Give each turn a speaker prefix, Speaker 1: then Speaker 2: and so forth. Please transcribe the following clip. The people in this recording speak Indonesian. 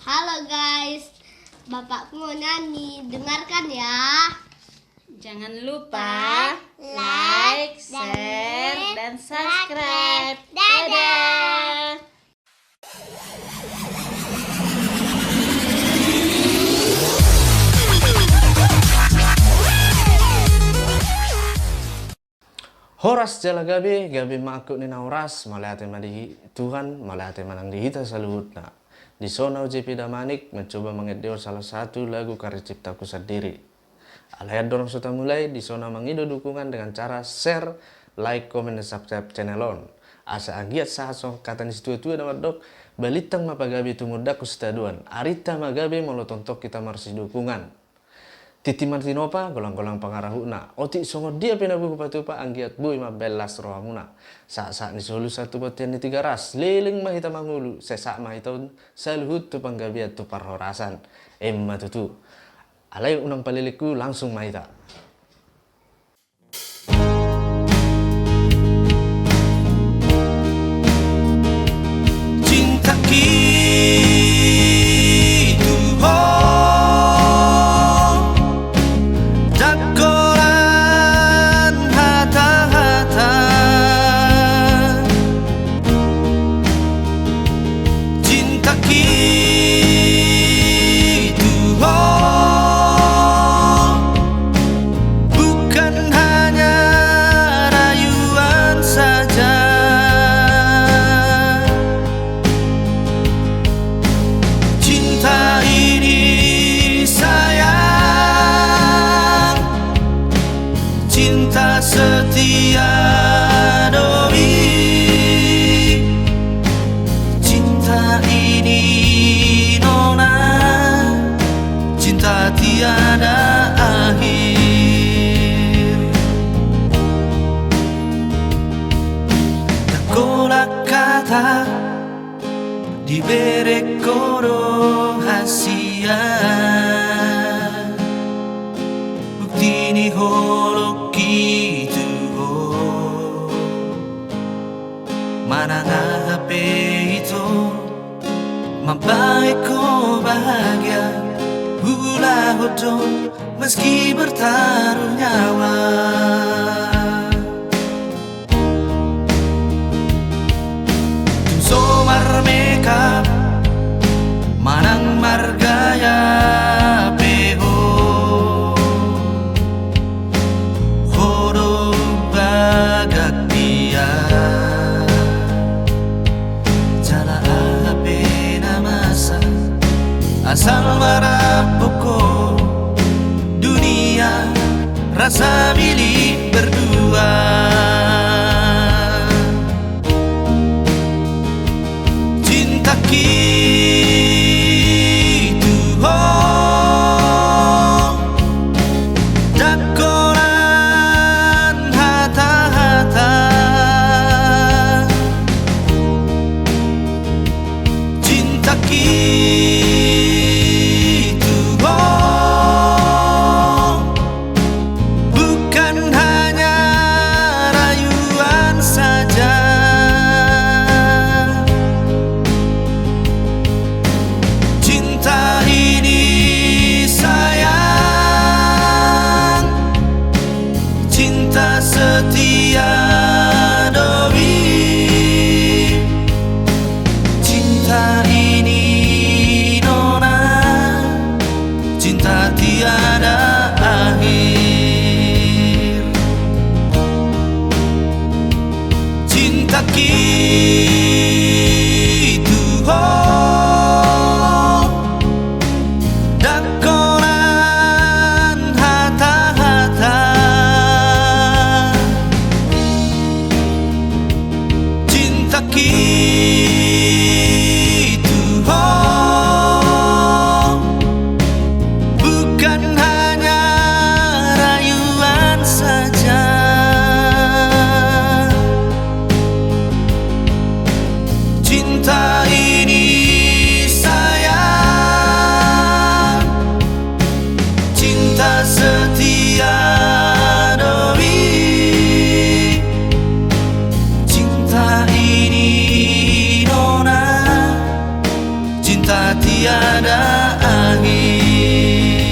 Speaker 1: Halo guys, bapakku mau nyanyi, dengarkan ya.
Speaker 2: Jangan lupa like, share, dan subscribe. Dadah.
Speaker 3: Horas jala gabi makuk ni nauras, malate madi Tuhan, malate manang dihita saluhut na. Di zona UJP Damanik mencoba mengedeo salah satu lagu karya ciptaku sendiri. Alayat dorong sudah mulai di zona mengido dukungan dengan cara share, like, komen, dan subscribe channel on. Asa agiat sahasong kata ni situ dapat dok, balitang mapagabi tumudaku setaduan. Arita magabi molotontok kita marsi dukungan. Titi Martinopa golang-golang pangarahuna. Otik songo dia pina buku patupa anggiat bui mabelas rohamuna. Saat ni solu satu batian ni tiga ras. Liling mahita mangulu. Sesak mahitaun saluhut tu panggabiat tu parhorasan. Emma tutu. Alay unang paliliku langsung mahita.
Speaker 4: Cinta gitu dakoran hata-hata. Cinta gitu bukan hanya rayuan saja. Cinta ini sayang, cinta setia doi. Cinta ini nona, cinta tiada akhir. Tergolak kata diberi koro hasia. Bukti ni holok gitu mana HP itu membaik ko bahagia. Hula hodo meski bertaruh nyawa. Somar makeup manang margaya peho horo bagak dia jala ape namasa asal marapoko dunia rasa milik berdua. Cinta gitu dakoran hata-hata. Cinta gitu bukan hanya rayuan saja. Cinta ini sayang, cinta setia doi. Cinta ini tiada akhir.